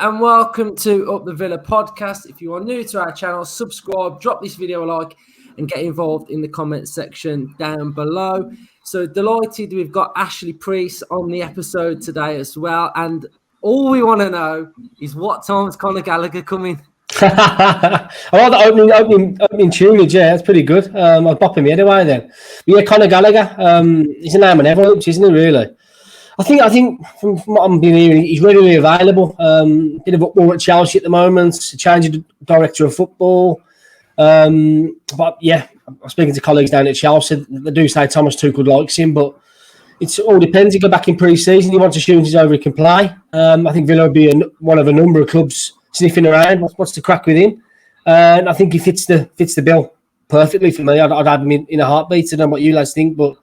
and welcome to Up the Villa podcast. If you are new to our channel, subscribe, drop this video a like and get involved in the comment section down below. So delighted we've got Ashley Preece on the episode today as well. And all we want to know is what time's Conor Gallagher coming? I like the opening tune, yeah, that's pretty good. I'll bop him anyway then. But yeah, Conor Gallagher, he's a name on everyone, isn't he, really? I think from what I'm being hearing, he's readily available. Bit of uproar at Chelsea at the moment, changing director of football. But yeah, I'm speaking to colleagues down at Chelsea. They do say Thomas Tuchel likes him, but it all depends. He go back in pre-season. He wants assurances over he can play. I think Villa will be one of a number of clubs sniffing around. What's the crack with him? And I think he fits the bill perfectly for me. I'd have him in a heartbeat. I don't know what you guys think, but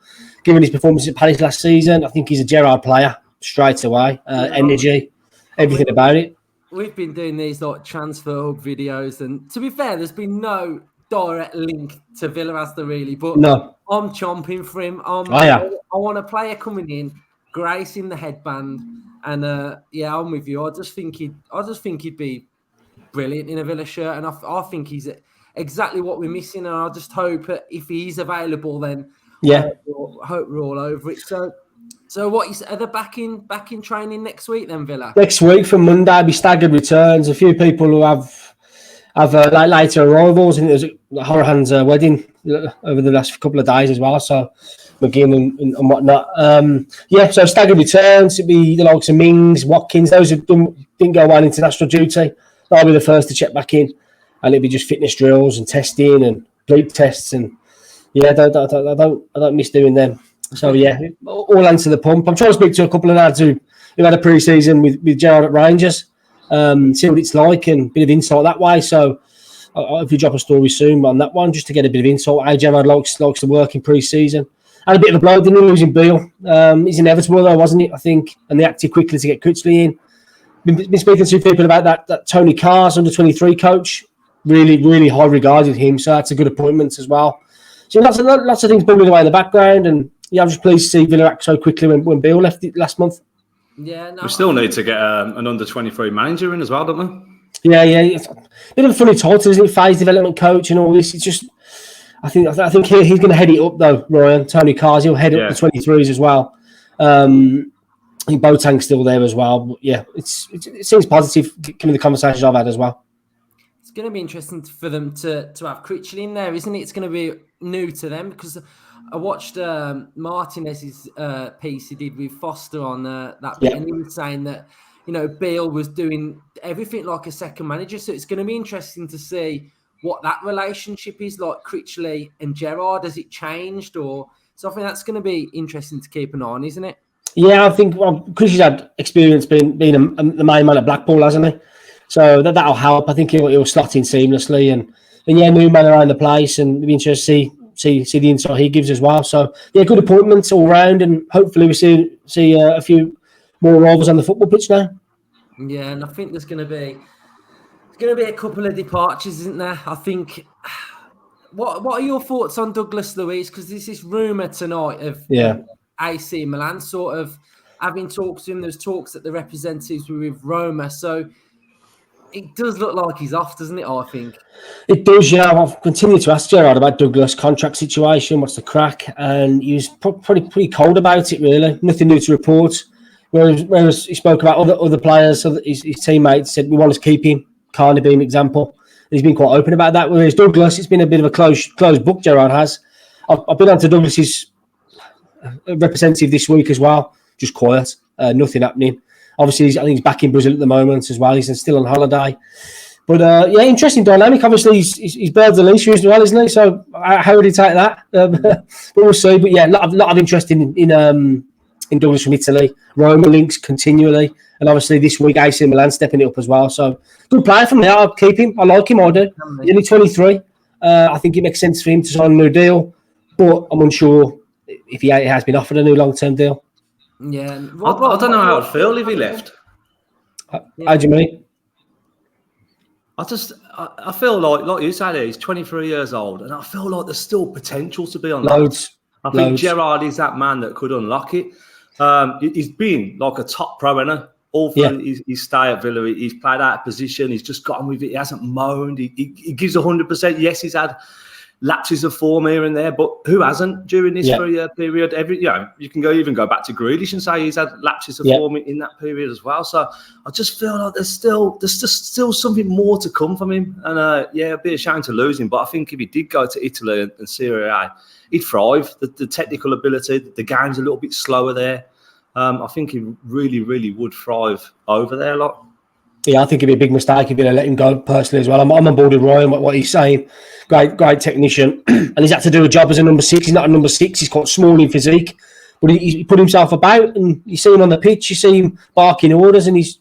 given his performance at Palace last season, I think he's a Gerrard player straight away. Energy, everything about it. We've been doing these like transfer hub videos, and to be fair, there's been no direct link to Villa as there really, but no. I'm chomping for him. I want a player coming in, gracing the headband, and yeah, I'm with you. I just think he'd be brilliant in a Villa shirt, and I think he's exactly what we're missing. And I just hope if he's available, then yeah, I hope we're all over it. So what are they back in training next week then, Villa? Next week from Monday, be staggered returns. A few people who have like later arrivals, and there's Horahan's wedding over the last couple of days as well. So McGinn and whatnot. Yeah, so staggered returns. It'd be the likes of Mings, Watkins. Those who didn't go on international duty, they'll be the first to check back in, and it'll be just fitness drills and testing and bleep tests and. Yeah, I don't miss doing them. So yeah, all hands to the pump. I'm trying to speak to a couple of lads who had a pre-season with Gerrard at Rangers, see what it's like and a bit of insight that way. So if you drop a story soon on that one, just to get a bit of insight. How Gerrard likes to work in pre-season. Had a bit of a blow, didn't he, losing Beale? He's inevitable though, wasn't it? I think, and they acted quickly to get Critchley in. Been speaking to people about that Tony Carr's under-23 coach. Really, really high regarded him. So that's a good appointment as well. So lots of things bubbling away in the background, and yeah, I'm just pleased to see Villa act so quickly when Beale left it last month. Yeah, no, we still need to get an under-23 manager in as well, don't we? Yeah, it's a bit of a funny title, isn't it? Phase development coach and all this. It's just, I think he's going to head it up though, Ryan. Tony Carr's, he'll head up the 23s as well. I think Boateng's still there as well. But yeah, it seems positive given the conversations I've had as well. It's going to be interesting for them to have Critchley in there, isn't it? It's going to be new to them because I watched Martinez's piece he did with Foster on that bit, and he was saying that Beale was doing everything like a second manager. So it's going to be interesting to see what that relationship is like, Critchley and Gerrard. Has it changed, or so? I think that's going to be interesting to keep an eye on, isn't it? Yeah, I think Critchley's had experience being the main man at Blackpool, hasn't he? So that'll help. I think he'll slot in seamlessly, and yeah, new man around the place, and it'll be interesting to see the insight he gives as well. So yeah, good appointments all round, and hopefully we see a few more rivals on the football pitch now. Yeah, and I think there's going to be a couple of departures, isn't there? I think. What are your thoughts on Douglas Luiz? Because there's this rumour tonight of AC Milan sort of having talks to him. There's talks that the representatives were with Roma, so. It does look like he's off, doesn't it, I think? It does, yeah. I've continued to ask Gerrard about Douglas' contract situation, what's the crack, and he was pretty cold about it, really. Nothing new to report. Whereas he spoke about other players, so his teammates said, we want to keep him, Carney being an example. He's been quite open about that. Whereas Douglas, it's been a bit of a closed book, Gerrard has. I've been on to Douglas's representative this week as well, just quiet, nothing happening. Obviously, I think he's back in Brazil at the moment as well. He's still on holiday. But, yeah, interesting dynamic. Obviously, he's birds the leash as well, isn't he? So how would he take that? But we'll see. But, yeah, a lot of interest in Douglas from Italy. Roma links continually. And, obviously, this week, AC Milan stepping it up as well. So, good player from there. I'll keep him. I like him, I do. He's only 23. I think it makes sense for him to sign a new deal. But I'm unsure if he has been offered a new long-term deal. Yeah, I don't know how I'd feel if he left. How do you mean? I feel like you said, he's 23 years old, and I feel like there's still potential to be on loads. I think Gerrard is that man that could unlock it. He's been like a top pro, all through his stay at Villa. He's played out of position. He's just got on with it. He hasn't moaned. He gives 100%. Yes, he's had lapses of form here and there, but who hasn't during this 3-year period? You can even go back to Grealish and say he's had lapses of form in that period as well. So I just feel like there's just still something more to come from him. And it'd be a shame to lose him. But I think if he did go to Italy and Serie A, he'd thrive. The technical ability, the game's a little bit slower there. I think he really, really would thrive over there a lot. Yeah, I think it'd be a big mistake if you'd let him go personally as well. I'm on board with Ryan, what he's saying. Great technician. And he's had to do a job as a number 6. He's not a number 6. He's quite small in physique. But he put himself about, and you see him on the pitch, you see him barking orders, and he's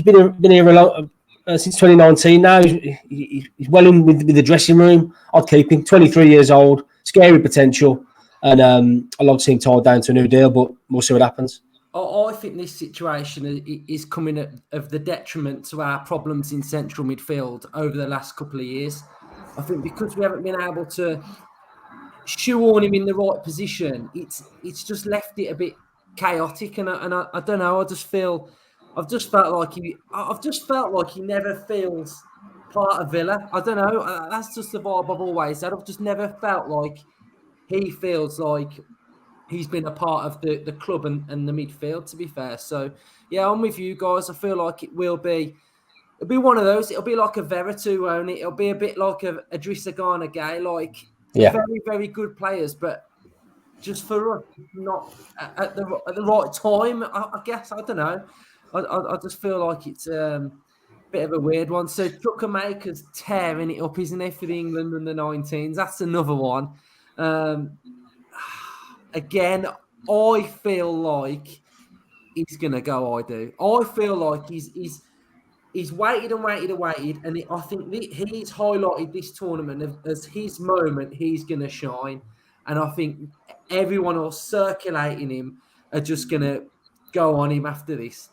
been here a lot, since 2019 now. He's well in with the dressing room. I'd keep him. 23 years old, scary potential. And I'd love to see him tied down to a new deal, but we'll see what happens. I think this situation is coming of the detriment to our problems in central midfield over the last couple of years. I think because we haven't been able to shoehorn him in the right position, it's just left it a bit chaotic. And I don't know. I've just felt like he never feels part of Villa. I don't know. That's just the vibe I've always had. I've just never felt like he feels like he's been a part of the club and the midfield, to be fair. So, yeah, I'm with you guys. I feel like it'll be one of those. It'll be like a Veretout, won't it? It'll be a bit like a Idrissa Gana Gueye, like very, very good players, but just for us, not at the right time, I guess. I don't know. I just feel like it's a bit of a weird one. So Chukwuemeka's tearing it up, isn't he, for the England and the 19s? That's another one. Again, I feel like he's gonna go. I do. I feel like he's waited and waited and waited, and I think he's highlighted this tournament as his moment. He's gonna shine, and I think everyone else circulating him are just gonna go on him after this.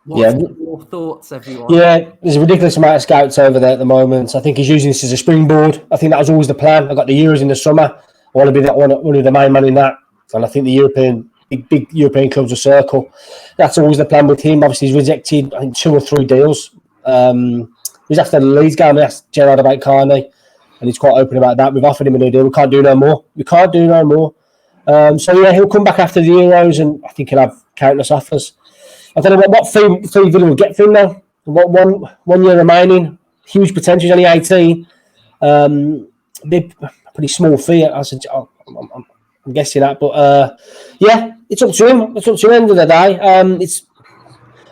What's your thoughts, everyone? Yeah, there's a ridiculous amount of scouts over there at the moment. I think he's using this as a springboard. I think that was always the plan. I got the Euros in the summer. I want to be that one of the main man in that. And I think the big European clubs will circle. That's always the plan with him. Obviously, he's rejected, I think, 2 or 3 deals. He was after the Luiz game. We asked Gerrard about Carney, and he's quite open about that. We've offered him a new deal. We can't do no more. So, he'll come back after the Euros, and I think he'll have countless offers. I don't know what fee Villa will get for him now. One year remaining. Huge potential. He's only 18. Big, pretty small fee. I'm guessing that, but it's up to him. It's up to the end of the day.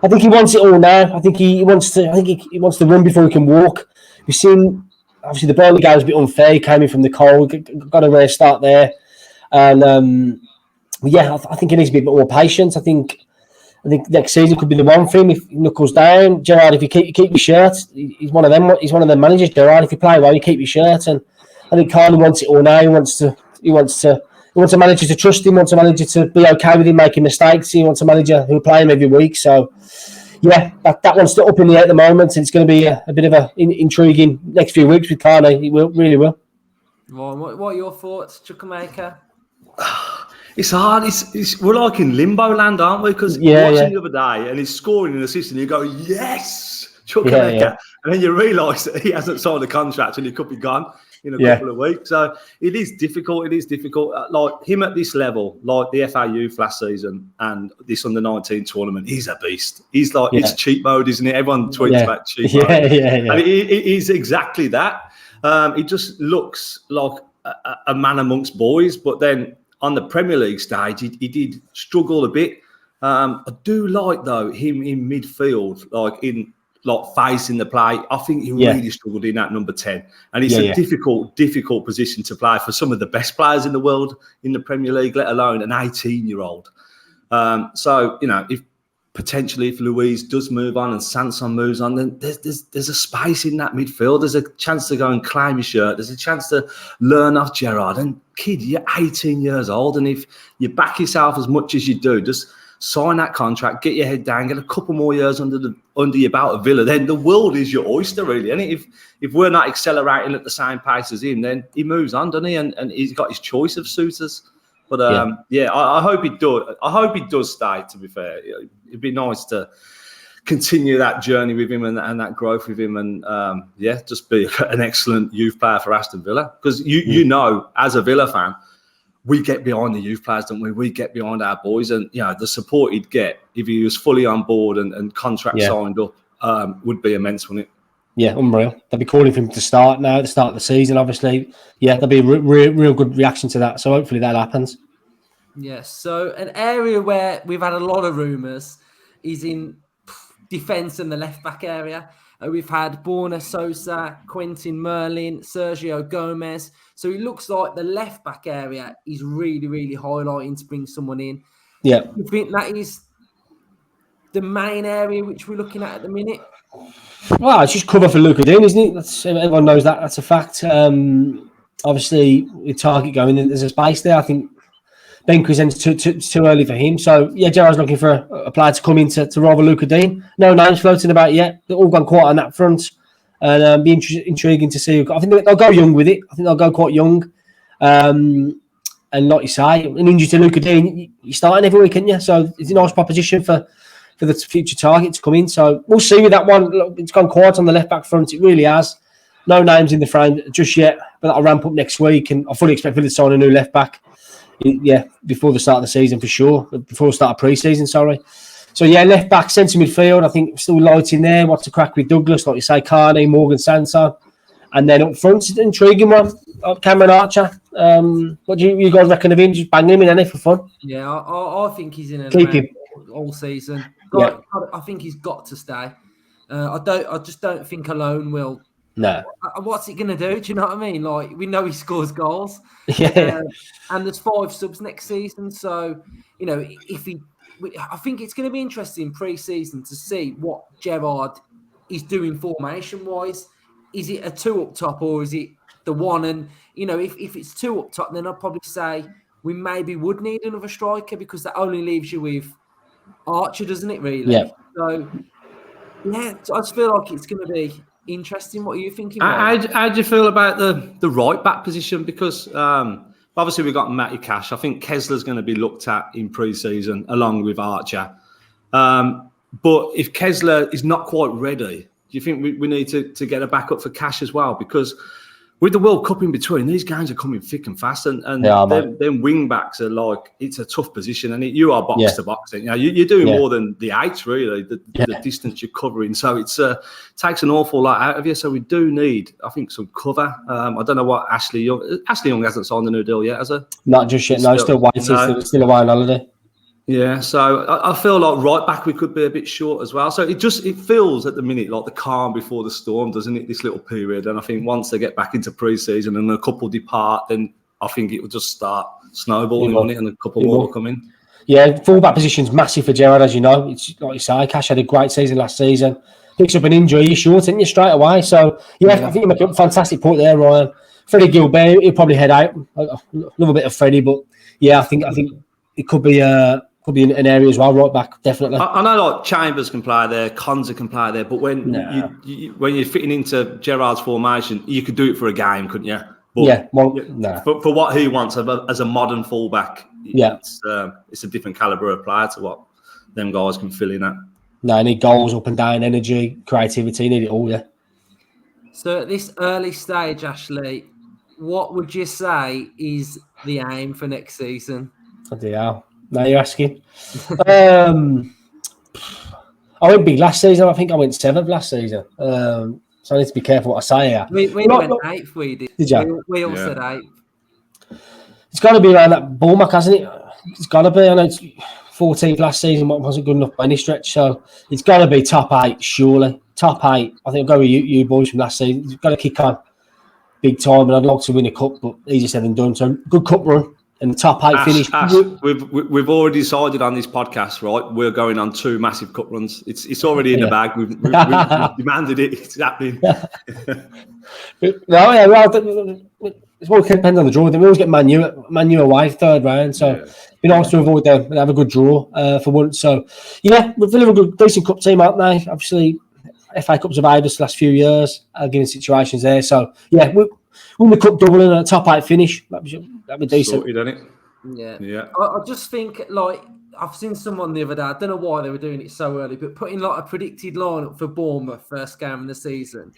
I think he wants it all now. I think he wants to run before he can walk. We've seen, obviously, the Burnley game was a bit unfair. He came in from the cold, got a rare start there, and I think he needs to be a bit more patient. I think next season could be the one for him if he knuckles down. Gerrard, if you keep your shirt, he's one of them. He's one of the managers. Gerrard, if you play well, you keep your shirt. And I think Carney wants it all now. He wants a manager to trust him. He wants a manager to be okay with him making mistakes. He wants a manager who'll play him every week. So, that one's still up in the air at the moment. It's going to be a bit of an intriguing next few weeks with Carney. He really will. Well, what are your thoughts, Chukwuemeka? It's hard. We're like in limbo land, aren't we? Because watching the other day and he's scoring an assist and you go, yes, Chukwuemeka. And then you realise that he hasn't signed a contract and he could be gone in a couple of weeks. So it is difficult. Like him at this level, like the FA Youth last season and this under-19 tournament, he's a beast. He's like, it's cheat mode, isn't it? Everyone tweets about cheat mode. And he's exactly that. He just looks like a man amongst boys, but then on the Premier League stage, he did struggle a bit. I do like, though, him in midfield, like facing the play. I think he really struggled in that number 10. And it's a difficult position to play for some of the best players in the world in the Premier League, let alone an 18-year-old. So, if Luiz does move on and Sanson moves on, then there's a space in that midfield. There's a chance to go and claim your shirt. There's a chance to learn off Gerrard. And kid, you're 18 years old, and if you back yourself as much as you do, just sign that contract, get your head down, get a couple more years under your belt at Villa, then the world is your oyster, really. And if we're not accelerating at the same pace as him, then he moves on, doesn't he? And he's got his choice of suitors. But I hope he does. I hope he does stay. To be fair, it'd be nice to continue that journey with him and that growth with him, and just be an excellent youth player for Aston Villa. Because you know, as a Villa fan, we get behind the youth players, don't we? We get behind our boys, and the support he'd get if he was fully on board and contract signed up would be immense, wouldn't it? Yeah, unreal. They'll be calling for him to start now, at the start of the season, obviously. Yeah, there'll be a real good reaction to that. So hopefully that happens. Yes. So an area where we've had a lot of rumours is in defence and the left-back area. We've had Borna Sosa, Quentin Merlin, Sergio Gomez. So it looks like the left-back area is really, really highlighting to bring someone in. Yeah. You think that is the main area which we're looking at the minute? Well, it's just cover for Luca Dean, isn't it? Everyone knows that. That's a fact. Obviously, with Target going, there's a space there. I think Ben Crescent's too early for him. So, yeah, Gerrard's looking for a player to come in to rival Luca Dean. No names floating about yet. They've all gone quiet on that front. And be intriguing to see. I think they'll go young with it. I think they'll go quite young. And like you say, an injury to Luca Dean, you're starting every week, aren't you? So it's a nice proposition for the future Target to come in. So we'll see with that one. It's gone quiet on the left-back front. It really has. No names in the frame just yet, but that'll ramp up next week. And I fully expect Villa to sign a new left-back. Yeah, before the start of the season for sure. Before the start of pre-season, sorry. So, yeah, left-back, centre midfield. I think still light in there. What's the crack with Douglas? Like you say, Carney, Morgan Sanson. And then up front, it's an intriguing one. Cameron Archer. What do you guys reckon of him? Just bang him in, any for fun? Yeah, I think he's in an Keep him all season. Yeah. I think he's got to stay. I just don't think alone will. No. What's it going to do? Do you know what I mean? Like, we know he scores goals. Yeah. And there's 5 subs next season. So, I think it's going to be interesting pre-season to see what Gerrard is doing formation-wise. Is it a 2 up top or is it the 1? And, if it's 2 up top, then I'd probably say we maybe would need another striker because that only leaves you with Archer, doesn't it, really? Yeah. So, yeah, I just feel like it's going to be interesting. What are you thinking? How do you feel about the right back position? Because obviously we've got Matty Cash. I think Kessler's going to be looked at in pre-season along with Archer. But if Kessler is not quite ready, do you think we need to get a backup for Cash as well? Because with the World Cup in between, these games are coming thick and fast, and them wing backs are like, it's a tough position, and you are box to box. You're doing more than the 8, really, the distance you're covering. So it takes an awful lot out of you. So we do need, I think, some cover. I don't know what Ashley Young hasn't signed the new deal yet, has he? Not just yet. No, still waiting. Still away on holiday. Yeah, so I feel like right back we could be a bit short as well. So it feels at the minute like the calm before the storm, doesn't it, this little period? And I think once they get back into pre-season and a couple depart, then I think it will just start snowballing on it and a couple more will come in. Yeah, full-back position's massive for Gerrard, as you know. It's like you say, Cash had a great season last season. Picks up an injury, you're short, isn't you, straight away? So, I think you make a fantastic point there, Ryan. Freddie Gilbert, he'll probably head out. A little bit of Freddie, but I think it could be an area as well, right back, definitely. I know, like Chambers can play there, Konza can play there, but when when you're fitting into Gerrard's formation, you could do it for a game, couldn't you? But for what he wants as a modern fullback, it's a different calibre of player to what them guys can fill in at. No, you need goals, up and down, energy, creativity, you need it all, So at this early stage, Ashley, what would you say is the aim for next season? Now you're asking. I went big last season. I think I went 7th last season. So I need to be careful what I say here. We went 8th, we did. Did you? We all said 8th. It's got to be around that ball mark, hasn't it? It's got to be. I know it's 14th last season, but wasn't good enough by any stretch. So it's got to be top 8, surely. Top 8. I think I'll go with you boys from last season. You've got to kick on big time, and I'd like to win a cup, but easier said than done. So good cup run. And the top 8 finish. We've already decided on this podcast, right? We're going on 2 massive cup runs. It's already in the bag. We've demanded it. It's happening. It all depends on the draw. They always get Man U away 3rd round, so it'd be nice to avoid them and have a good draw for once. So we've delivered a good, decent cup team, aren't they? Obviously, FA Cups have aided us the last few years, given situations there. So we'll win the cup double and a top 8 finish. That'd be decent. Sorted, isn't it? Yeah. I just think, like, I've seen someone the other day, I don't know why they were doing it so early, but putting like a predicted lineup for Bournemouth first game of the season.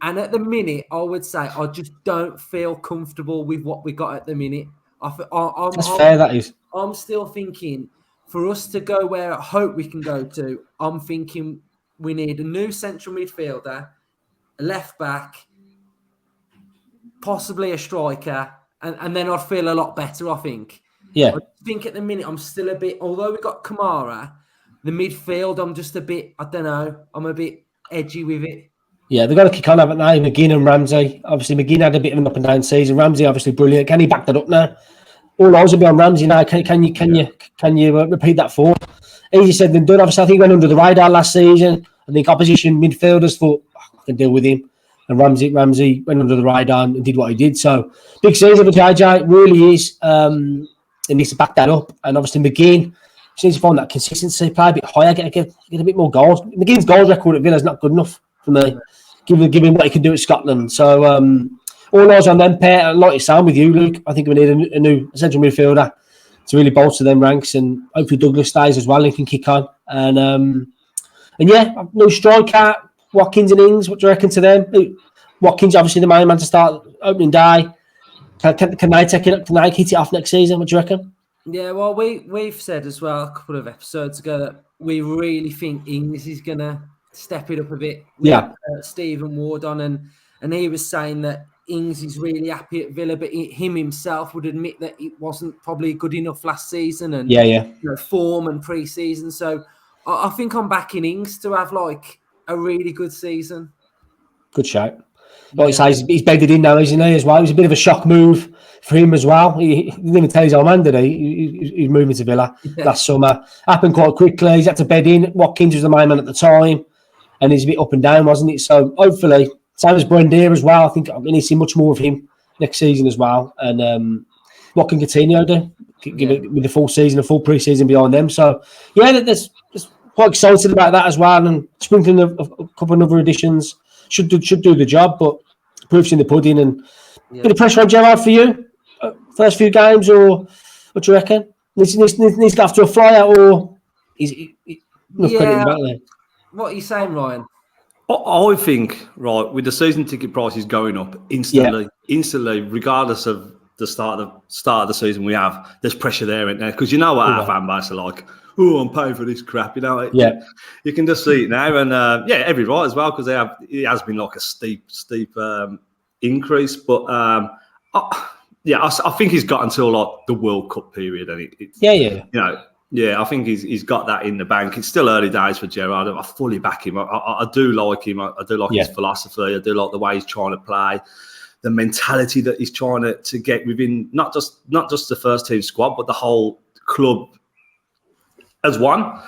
And at the minute, I would say I just don't feel comfortable with what we got at the minute. That's fair, that is. I'm still thinking for us to go where I hope we can go to, I'm thinking we need a new central midfielder, a left back, possibly a striker, and then I'd feel a lot better, I think. Yeah. I think at the minute I'm still a bit, although we've got Kamara, the midfield, I'm just a bit, I don't know, I'm a bit edgy with it. Yeah, they've got to kick on, haven't they? McGinn and Ramsey. Obviously, McGinn had a bit of an up and down season. Ramsey, obviously, brilliant. Can he back that up now? All eyes will be on Ramsey now. Can you repeat that form? Easy said than done. Obviously, I think he went under the radar last season. I think opposition midfielders thought, I can deal with him. And Ramsey went under the radar and did what he did. So, big season for JJ. It really is. He needs to back that up. And obviously, McGinn needs to find that consistency, play a bit higher, get a bit more goals. McGinn's goals record at Villa is not good enough for me. Give him what he can do at Scotland. So, all eyes on them pair. Like you sound with you, Luke. I think we need a new central midfielder to really bolster them ranks, and hopefully Douglas stays as well and can kick on. And yeah, no striker, Watkins and Ings. What do you reckon to them? Watkins, obviously the main man to start opening day. Can they take it up? Can they hit it off next season? What do you reckon? Yeah, well, we've said as well a couple of episodes ago that we really think Ings is gonna step it up a bit. We had Stephen Ward on, and he was saying that Ings is really happy at Villa, but him himself would admit that it wasn't probably good enough last season, and you know, form and pre-season. So I think I'm backing Ings to have like a really good season. Good shout. Like you say, he's bedded in now, isn't he, as well? It was a bit of a shock move for him as well. He didn't even tell his old man, did he? He's moving to Villa last summer. Happened quite quickly. He's had to bed in. Watkins was the main man at the time, and he's a bit up and down, wasn't it? So hopefully, same as Buendia as well. I think I'm going to see much more of him next season as well. And what can Coutinho do? Give it with the full season, a full pre-season behind them. So yeah, there's quite excited about that as well. And sprinkling a couple of other additions should do the job, but proof's in the pudding. And a bit of pressure on Gerrard for you first few games, or what do you reckon? Needs to go after a flyer, or is enough credit back there? What are you saying, Ryan? I think, right, with the season ticket prices going up instantly, regardless of the start of the season we have, there's pressure there, isn't there? Because you know what our fan base are like. Oh, I'm paying for this crap, you know. You can just see it now, and every right as well, because it has been like a steep increase. But I think he's got until like the World Cup period, and you know. Yeah, I think he's got that in the bank. It's still early days for Gerrard. I fully back him. I do like him. I do like his philosophy. I do like the way he's trying to play, the mentality that he's trying to get within not just the first team squad, but the whole club as one.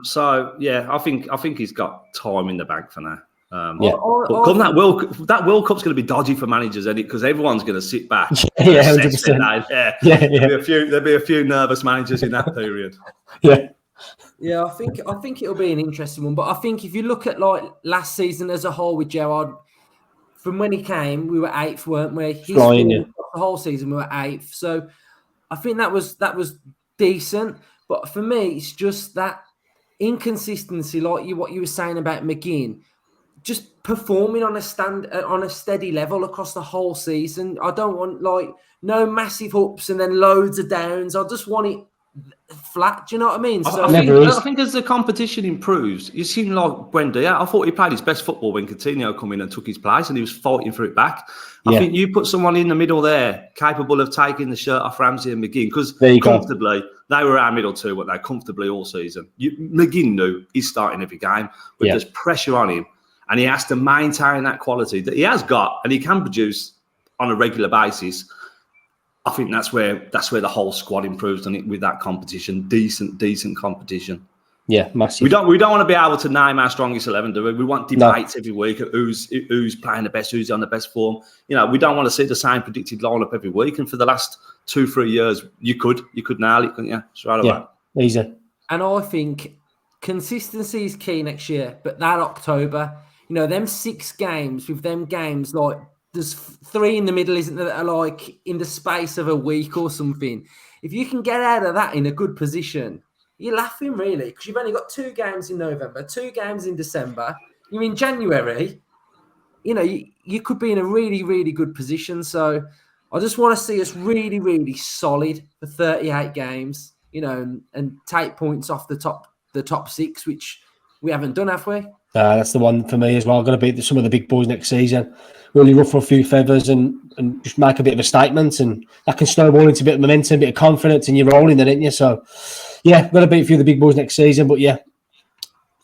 So I think he's got time in the bank for now. But come that World Cup's going to be dodgy for managers, isn't it? Because everyone's going to sit back. 100%. There'll be a few nervous managers in that period. I think it'll be an interesting one. But I think if you look at like last season as a whole with Gerrard, from when he came, we were 8th, weren't we? The whole season we were 8th. So I think that was decent. But for me, it's just that inconsistency, like what you were saying about McGinn. Just performing on a steady level across the whole season. I don't want like no massive ups and then loads of downs. I just want it flat. Do you know what I mean? So I think as the competition improves, you seem like Buendia. I thought he played his best football when Coutinho come in and took his place, and he was fighting for it back. I think you put someone in the middle there capable of taking the shirt off Ramsey and McGinn, because comfortably they were our middle two, weren't they? Comfortably all season. McGinn knew he's starting every game, but there's pressure on him. And he has to maintain that quality that he has got, and he can produce on a regular basis. I think that's where the whole squad improves on it with that competition, decent competition. Yeah, massive. We don't want to be able to name our strongest 11, do we? We want debates every week of who's playing the best, who's on the best form. You know, we don't want to see the same predicted lineup every week. And for the last 2-3 years, you could nail it, couldn't you? Straight away. Yeah, easy. And I think consistency is key next year. But that October, you know, them 6 games with them games, like there's 3 in the middle, isn't there, that are like in the space of a week or something. if you can get out of that in a good position, you're laughing really, because you've only got 2 games in November, 2 games in December. You're in January. You know, you could be in a really, really good position. So I just want to see us really, really solid for 38 games, you know, and take points off the top 6, which we haven't done, have we? That's the one for me as well. Going to beat some of the big boys next season. Really ruffle a few feathers and just make a bit of a statement, and that can snowball into a bit of momentum, a bit of confidence, and you're rolling then, ain't you? So, yeah, going to beat a few of the big boys next season. But yeah,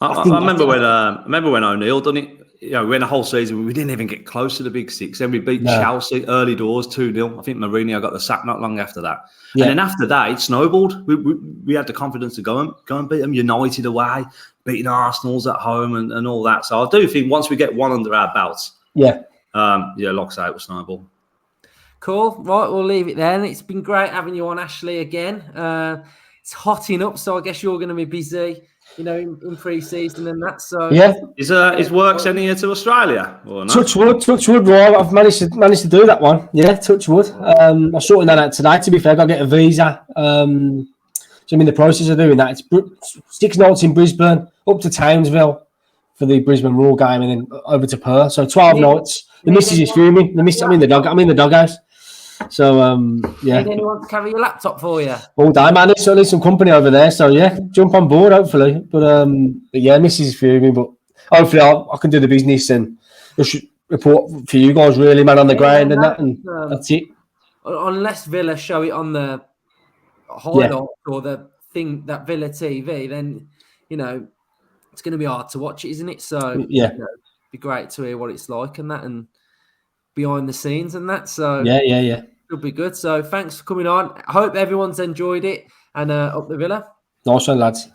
I remember when O'Neill done it. You know, we went a whole season, we didn't even get close to the big 6. Then we beat Chelsea early doors 2-0. I think Mourinho got the sack not long after that. Yeah. And then after that, it snowballed. We had the confidence to go and beat them. United away, beating Arsenal's at home and all that. So I do think once we get one under our belts, like I say, it will snowball. Cool. Right, we'll leave it then. It's been great having you on, Ashley, again. It's hotting up, so I guess you're going to be busy, you know, in pre-season and that. So yeah, is work sending you to Australia or not? Touch wood, Roy. I've managed to do that one. Yeah, touch wood. I'm sorting that out today. To be fair, I got to get a visa. So I'm in the process of doing that. It's 6 nights in Brisbane, up to Townsville for the Brisbane Roar game, and then over to Perth. So 12 nights. The missus is fuming. I'm in the doghouse. So yeah. Need anyone to carry your laptop for you? All day, man. I need some company over there. So yeah, jump on board hopefully. But yeah, missus is fuming. But hopefully I can do the business and just report for you guys really, man, on the ground and that, and that's it. Unless Villa show it on the highlight or the thing that Villa TV, then you know it's going to be hard to watch it, isn't it? So yeah, you know, it'd be great to hear what it's like and that, and behind the scenes and that. So yeah, it'll be good. So thanks for coming on. I hope everyone's enjoyed it, and up the Villa. Nice one, lads.